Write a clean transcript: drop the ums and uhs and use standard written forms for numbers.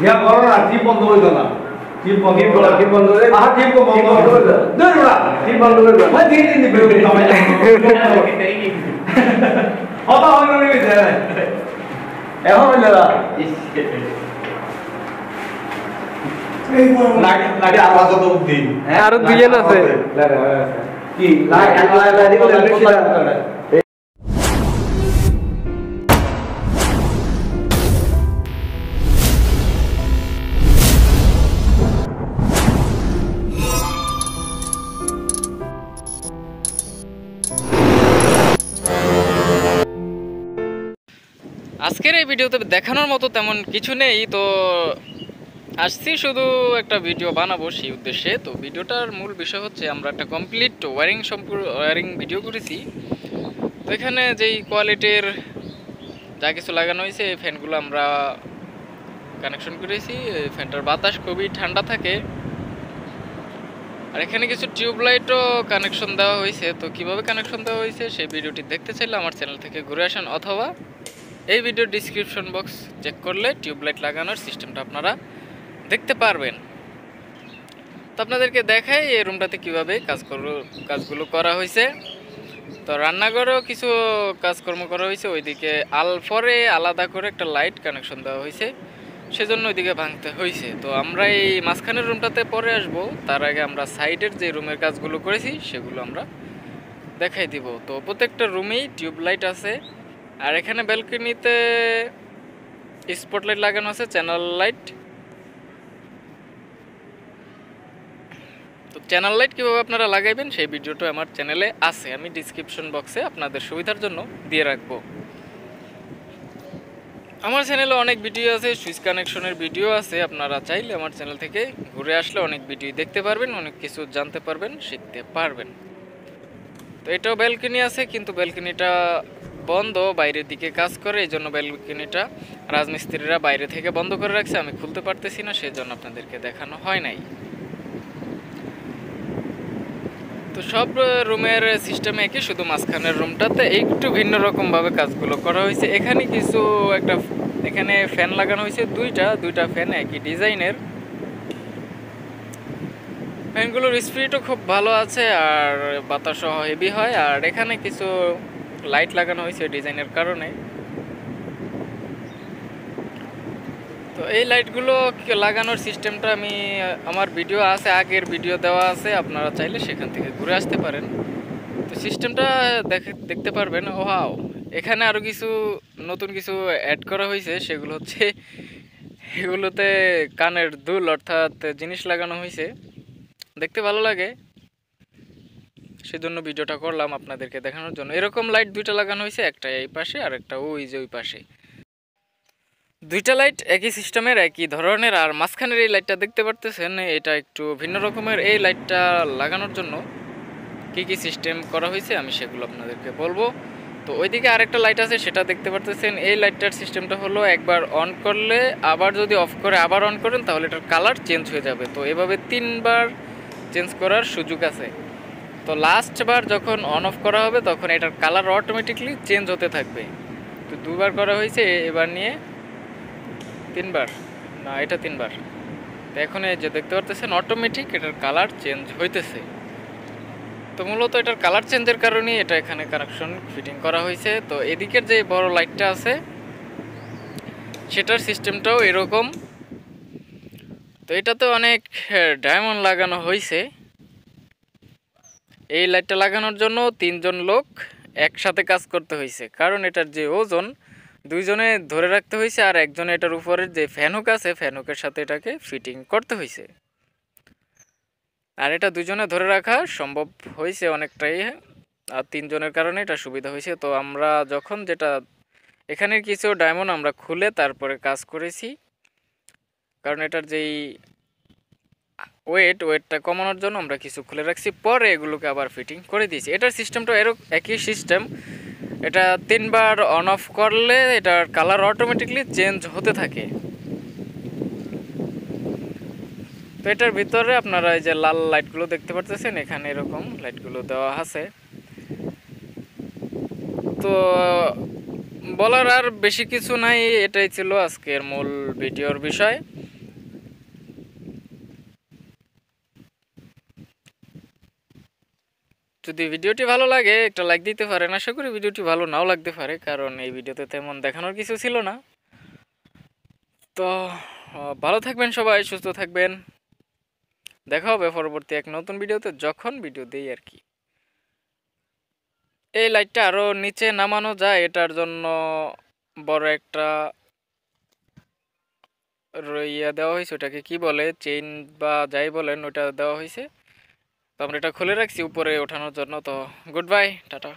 ইয়া করো না, টিপ বন্ধ হয়ে গেল না। টিপ বন্ধ করে টিপ বন্ধ করে দাও। ধরো না, টিপ বন্ধ করে দাও। মই দিয়ে দিই বেরো তোমায়। অত হইলো নি যায়। এখন হইলো না। লাগে আওয়াজ তো দিই। হ্যাঁ আর দুইজন আছে। কি লাগে বলে বেশি লাগে। আজকের এই ভিডিওতে দেখানোর মতো তেমন কিছু নেই, তো আসছি শুধু একটা ভিডিও বানাবো সেই উদ্দেশ্যে। তো ভিডিওটার মূল বিষয় হচ্ছে আমরা একটা কমপ্লিট ওয়ারিং ভিডিও করেছি। তো এখানে যেই কোয়ালিটির যা কিছু লাগানো হয়েছে এই ফ্যানগুলো আমরা কানেকশন করেছি। ফ্যানটার বাতাস খুবই ঠান্ডা থাকে, আর এখানে কিছু টিউবলাইটও কানেকশন দেওয়া হয়েছে। তো কিভাবে কানেকশন দেওয়া হয়েছে সেই ভিডিওটি দেখতে চাইলে আমার চ্যানেল থেকে ঘুরে আসেন, অথবা এই ভিডিওর ডিসক্রিপশন বক্স চেক করলে টিউবলাইট লাগানোর সিস্টেমটা আপনারা দেখতে পারবেন। তো আপনাদেরকে দেখাই এই রুমটাতে কীভাবে কাজগুলো করা হয়েছে। তো রান্নাঘরেও কিছু কাজকর্ম করা হয়েছে, ওইদিকে পরে আলাদা করে একটা লাইট কানেকশন দেওয়া হয়েছে, সেজন্য ওইদিকে ভাঙতে হয়েছে। তো আমরা এই মাঝখানের রুমটাতে পরে আসব, তার আগে আমরা সাইডের যে রুমের কাজগুলো করেছি সেগুলো আমরা দেখাই দিব। তো প্রত্যেকটা রুমেই টিউবলাইট আছে, আর এখানে ব্যালকনিতে স্পটলাইট লাগানো আছে, চ্যানেল লাইট। তো চ্যানেল লাইট কীভাবে আপনারা লাগাইবেন সেই ভিডিওটা আমার চ্যানেলে আছে, আমি ডিসক্রিপশন বক্সে আপনাদের সুবিধার জন্য দিয়ে রাখবো। আমার চ্যানেলে অনেক ভিডিও আছে, সুইচ কানেকশনের ভিডিও আছে, আপনারা চাইলে আমার চ্যানেল থেকে ঘুরে আসলে অনেক ভিডিও দেখতে পারবেন, অনেক কিছু জানতে পারবেন, শিখতে পারবেন। তো এটাও ব্যালকনি আছে, কিন্তু ব্যালকনিটা বন্ধ, বাইরের দিকে কাজ করে, এই জন্য ব্যালকনিটা রাজমিস্ত্রিরা বাইরে থেকে বন্ধ করে রাখছে, আমি খুলতে পারতেছি না, সেই জন্য আপনাদেরকে দেখানো হয় নাই। তো সব রুমের সিস্টেমে একই, শুধু মাঝখানের রুমটাতে একটু ভিন্ন রকমভাবে কাজগুলো করা হয়েছে। এখানে ফ্যান লাগানো হয়েছে দুইটা ফ্যান একই ডিজাইনের। ফ্যানগুলোর স্পিডও খুব ভালো আছে, আর বাতাসও হেভি হয়। আর এখানে কিছু লাইট লাগানো হয়েছে ডিজাইনের কারণে। তো এই লাইটগুলো লাগানোর সিস্টেমটা আমার ভিডিও আছে, আগের ভিডিও দেওয়া আছে, আপনারা চাইলে সেখান থেকে ঘুরে আসতে পারেন। তো সিস্টেমটা দেখতে পারবেন। ওয়াও, এখানে আরও নতুন কিছু অ্যাড করা হয়েছে, সেগুলো হচ্ছে এগুলোতে কানের দুল অর্থাৎ জিনিস লাগানো হয়েছে, দেখতে ভালো লাগে, সেজন্য ভিডিওটা করলাম আপনাদেরকে দেখানোর জন্য। এরকম লাইট দুইটা লাগানো হয়েছে, একটা এই পাশে আর একটা ওই পাশে। দুইটা লাইট একই সিস্টেমের, একই ধরনের। আর মাঝখানের এই লাইটটা দেখতে পারতেছেন, এটা একটু ভিন্ন রকমের। এই লাইটটা লাগানোর জন্য কি কি সিস্টেম করা হয়েছে আমি সেগুলো আপনাদেরকে বলবো। তো ওইদিকে আরেকটা লাইট আছে, সেটা দেখতে পারতেছেন। এই লাইটটার সিস্টেমটা হলো একবার অন করলে আবার যদি অফ করে আবার অন করেন তাহলে এটার কালার চেঞ্জ হয়ে যাবে। তো এভাবে 3বার চেঞ্জ করার সুযোগ আছে। তো লাস্টবার যখন অন অফ করা হবে তখন এটার কালার অটোমেটিকলি চেঞ্জ হতে থাকবে। তো 2বার করা হয়েছে, এবার নিয়ে 3বার, না এটা 3বার। তো এখন এই যে দেখতে পারতেছেন অটোমেটিক এটার কালার চেঞ্জ হইতেছে। তো মূলত এটার কালার চেঞ্জের কারণেই এটা এখানে কানেকশন ফিটিং করা হয়েছে। তো এদিকের যে বড় লাইটটা আছে সেটার সিস্টেমটাও এরকম। তো এটাতে অনেক ডায়মন্ড লাগানো হয়েছে। এই লাইটটা লাগানোর জন্য 3জন লোক একসাথে কাজ করতে হয়েছে, কারণ এটার যে ওজন 2জনে ধরে রাখতে হয়েছে, আর একজনে এটার উপরের যে ফ্যানহুক আছে ফ্যানহুকের সাথে এটাকে ফিটিং করতে হয়েছে। আর এটা 2জনে ধরে রাখা সম্ভব হয়েছে অনেকটাই, আর 3জনের কারণে এটা সুবিধা হয়েছে। তো আমরা যখন এখানের কিছু ডায়মন্ড আমরা খুলে তারপরে কাজ করেছি, কারণ এটার যেই ওয়েটটা কমানোর জন্য আমরা কিছু খুলে রাখছি, পরে এগুলোকে আবার ফিটিং করে দিয়েছি। এটার সিস্টেমটা একই সিস্টেম। এটা 3বার অন অফ করলে এটার কালার অটোমেটিকলি চেঞ্জ হতে থাকে। তো এটার ভিতরে আপনারা এই যে লাল লাইটগুলো দেখতে পারতেছেন, এখানে এরকম লাইটগুলো দেওয়া আছে। তো বলার আর বেশি কিছু নাই, এটাই ছিল আজকের মূল ভিডিওর বিষয়। যদি ভিডিওটি ভালো লাগে একটা লাইক দিতে পারেন। আশা করি ভিডিওটি ভালো নাও লাগতে পারে, কারণ এই ভিডিওতে তেমন দেখানোর কিছু ছিল না। তো ভালো থাকবেন সবাই, সুস্থ থাকবেন। দেখা হবে পরবর্তী এক নতুন ভিডিওতে, যখন ভিডিও দেই আর কি। এই লাইটটা আরও নিচে নামানো যায়, এটার জন্য বড় একটা ইয়া দেওয়া হয়েছে, ওটাকে কি বলে, চেইন বা যাই বলেন, ওটা দেওয়া হয়েছে। তো আমরা এটা খুলে রাখছি উপরে ওঠানোর জন্য। তো গুড বাই, টাটা।